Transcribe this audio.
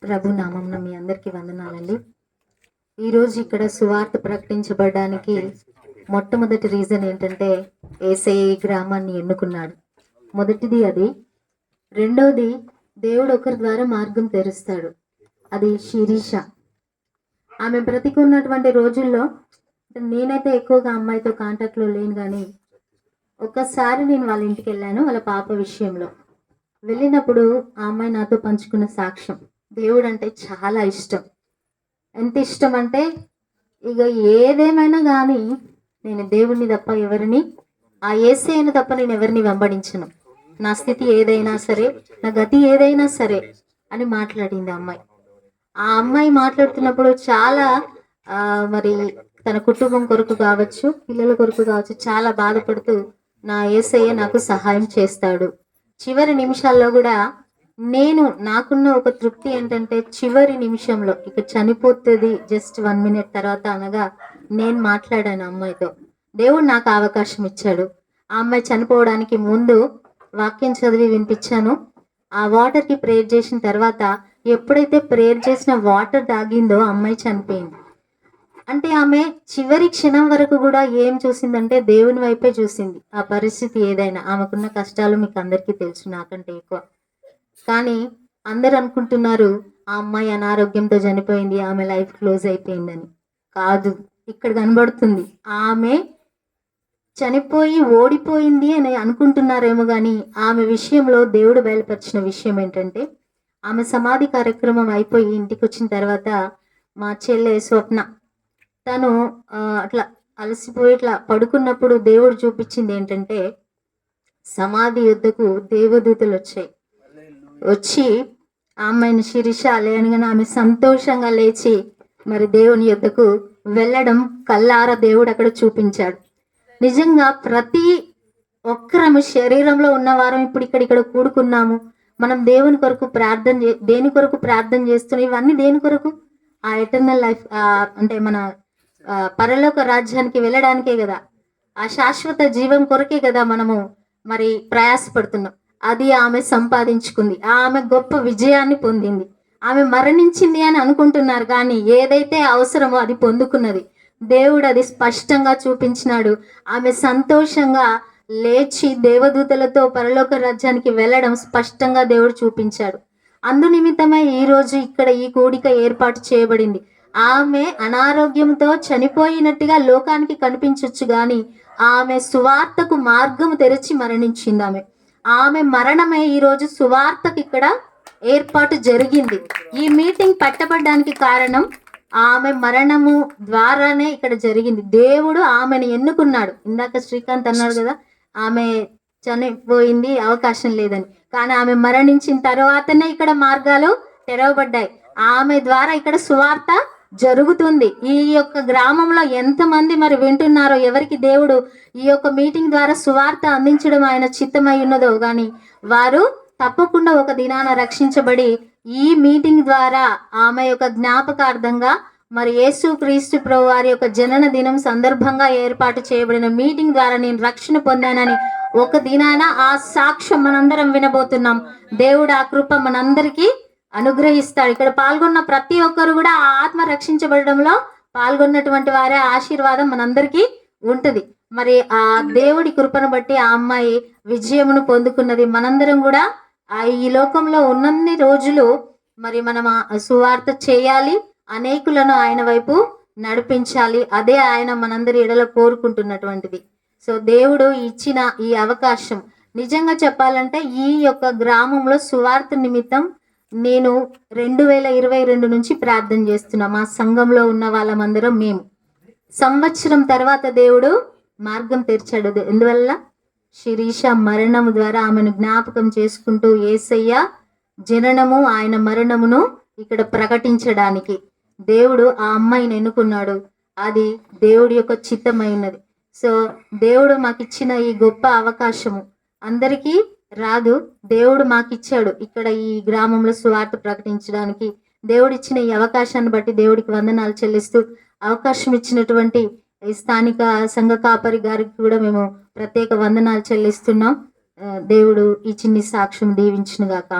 ప్రభు నామమున మీ అందరికీ వందనాలండి. ఈరోజు ఇక్కడ సువార్త ప్రకటించబడడానికి మొట్టమొదటి రీజన్ ఏంటంటే యేసయ్య ఈ గ్రామాన్ని ఎన్నుకున్నాడు. మొదటిది అది. రెండోది, దేవుడు ఒకరి ద్వారా మార్గం తెరుస్తాడు. అది శిరీష. ఆమె బ్రతికున్నటువంటి రోజుల్లో నేనైతే ఎక్కువగా అమ్మాయితో కాంటాక్ట్లో లేను, కానీ ఒక్కసారి నేను వాళ్ళ ఇంటికి వెళ్ళాను వాళ్ళ పాప విషయంలో. వెళ్ళినప్పుడు ఆ అమ్మాయి నాతో పంచుకున్న సాక్ష్యం, దేవుడు అంటే చాలా ఇష్టం. ఎంత ఇష్టం అంటే ఇక ఏదేమైనా కానీ నేను దేవుణ్ణి తప్ప ఎవరిని, ఆ యేసయ్యను తప్ప నేను ఎవరిని వెంబడించను. నా స్థితి ఏదైనా సరే, నా గతి ఏదైనా సరే అని మాట్లాడింది ఆ అమ్మాయి. ఆ అమ్మాయి మాట్లాడుతున్నప్పుడు చాలా మరి తన కుటుంబం కొరకు కావచ్చు, పిల్లల కొరకు కావచ్చు, చాలా బాధపడుతూ నా యేసయ్య నాకు సహాయం చేస్తాడు. చివరి నిమిషాల్లో కూడా నాకున్న ఒక తృప్తి ఏంటంటే, చివరి నిమిషంలో ఇక చనిపోతుంది జస్ట్ 1 minute తర్వాత అనగా నేను మాట్లాడాను అమ్మాయితో. దేవుడు నాకు అవకాశం ఇచ్చాడు. ఆ అమ్మాయి చనిపోవడానికి ముందు వాక్యం చదివి వినిపించాను. ఆ వాటర్కి ప్రేయర్ చేసిన తర్వాత ఎప్పుడైతే ప్రేయర్ చేసిన వాటర్ తాగిందో అమ్మాయి చనిపోయింది. అంటే ఆమె చివరి క్షణం వరకు కూడా ఏం చూసిందంటే దేవుని వైపే చూసింది. ఆ పరిస్థితి ఏదైనా, ఆమెకున్న కష్టాలు మీకు అందరికీ తెలుసు నాకంటే ఎక్కువ. కానీ అందరు అనుకుంటున్నారు ఆ అమ్మాయి అనారోగ్యంతో చనిపోయింది, ఆమె లైఫ్ క్లోజ్ అయిపోయిందని. కాదు, ఇక్కడ కనబడుతుంది ఆమె చనిపోయి ఓడిపోయింది అని అనుకుంటున్నారేమో, కానీ ఆమె విషయంలో దేవుడు బయలుపరిచిన విషయం ఏంటంటే, ఆమె సమాధి కార్యక్రమం అయిపోయి ఇంటికి వచ్చిన తర్వాత మా చెల్లె స్వప్న తను అట్లా అలసిపోయి ఇట్లా పడుకున్నప్పుడు దేవుడు చూపించింది ఏంటంటే, సమాధి యుద్ధకు దేవదూతలు వచ్చి ఆ అమ్మాయిని శిరీష లేనగానే ఆమె సంతోషంగా లేచి మరి దేవుని యుద్ధకు వెళ్ళడం కల్లారా దేవుడు అక్కడ చూపించాడు. నిజంగా ప్రతి ఒక్కరము శరీరంలో ఉన్నవారం ఇప్పుడు ఇక్కడ కూడుకున్నాము. మనం దేవుని కొరకు దేని కొరకు ప్రార్థన చేస్తున్నాం? ఇవన్నీ దేని కొరకు? ఆ ఎటర్నల్ లైఫ్, అంటే మన పరలోక రాజ్యానికి వెళ్ళడానికే కదా, ఆ శాశ్వత జీవం కొరకే కదా మనము మరి ప్రయాసపడుతున్నాం. అది ఆమె సంపాదించుకుంది. ఆమె గొప్ప విజయాన్ని పొందింది. ఆమె మరణించింది అని అనుకుంటున్నారు, కానీ ఏదైతే అవసరమో అది పొందుకున్నది. దేవుడు అది స్పష్టంగా చూపించినాడు. ఆమె సంతోషంగా లేచి దేవదూతలతో పరలోక రాజ్యానికి వెళ్ళడం స్పష్టంగా దేవుడు చూపించాడు. అందు నిమిత్తమై ఈరోజు ఇక్కడ ఈ కూడిక ఏర్పాటు చేయబడింది. ఆమె అనారోగ్యంతో చనిపోయినట్టుగా లోకానికి కనిపించవచ్చు, కానీ ఆమె సువార్తకు మార్గం తెరిచి మరణించింది. ఆమె మరణమే ఈరోజు సువార్తకు ఇక్కడ ఏర్పాటు జరిగింది. ఈ మీటింగ్ పెట్టబడడానికి కారణం ఆమె మరణము ద్వారానే ఇక్కడ జరిగింది. దేవుడు ఆమెను ఎన్నుకున్నాడు. ఇందాక శ్రీకాంత్ అన్నాడు కదా, ఆమె చనిపోయింది అవకాశం లేదని, కానీ ఆమె మరణించిన తర్వాతనే ఇక్కడ మార్గాలు తెరవబడ్డాయి. ఆమె ద్వారా ఇక్కడ సువార్త జరుగుతుంది. ఈ యొక్క గ్రామంలో ఎంతమంది మరి వింటున్నారో, ఎవరికి దేవుడు ఈ యొక్క మీటింగ్ ద్వారా సువార్త అందించడం ఆయన చిత్తమై ఉన్నదో, కానీ వారు తప్పకుండా ఒక దినాన రక్షించబడి ఈ మీటింగ్ ద్వారా ఆమె యొక్క జ్ఞాపకార్థంగా మరి యేసు క్రీస్తు ప్రభు వారి యొక్క జనన దినం సందర్భంగా ఏర్పాటు చేయబడిన మీటింగ్ ద్వారా నేను రక్షణ పొందానని ఒక దినాన ఆ సాక్ష్యం మనందరం వినబోతున్నాం. దేవుడు ఆ కృప మనందరికీ అనుగ్రహిస్తాడు. ఇక్కడ పాల్గొన్న ప్రతి ఒక్కరు కూడా ఆ ఆత్మ రక్షించబడడంలో పాల్గొన్నటువంటి వారే ఆశీర్వాదం మనందరికీ ఉంటుంది. మరి ఆ దేవుడి కృపను బట్టి ఆ అమ్మాయి విజయమును పొందుకున్నది. మనందరం కూడా ఈ లోకంలో ఉన్నన్ని రోజులు మరి మనం సువార్త చేయాలి, అనేకులను ఆయన వైపు నడిపించాలి. అదే ఆయన మనందరి ఎడలో కోరుకుంటున్నటువంటిది. సో దేవుడు ఇచ్చిన ఈ అవకాశం, నిజంగా చెప్పాలంటే ఈ యొక్క గ్రామంలో సువార్త నిమిత్తం నేను 2022 నుంచి ప్రార్థన చేస్తున్నా. మా సంఘంలో ఉన్న వాళ్ళమందరం మేము సంవత్సరం తర్వాత దేవుడు మార్గం తెరిచాడు. ఎందువల్ల? శిరీష మరణము ద్వారా ఆమెను జ్ఞాపకం చేసుకుంటూ యేసయ్య జననము ఆయన మరణమును ఇక్కడ ప్రకటించడానికి దేవుడు ఆ అమ్మాయిని ఎన్నుకున్నాడు. అది దేవుడి యొక్క చిత్తమైనది. సో దేవుడు మాకు ఇచ్చిన ఈ గొప్ప అవకాశము అందరికీ రాదు. దేవుడు మాకు ఇచ్చాడు ఇక్కడ ఈ గ్రామంలో సువార్త ప్రకటించడానికి. దేవుడు ఇచ్చిన ఈ అవకాశాన్ని బట్టి దేవుడికి వందనాలు చెల్లిస్తూ, అవకాశం ఇచ్చినటువంటి ఈ స్థానిక సంఘ కాపరి గారికి కూడా మేము ప్రత్యేక వందనాలు చెల్లిస్తున్నాం. దేవుడు ఈ చిన్ని సాక్ష్యం దీవించును గాక.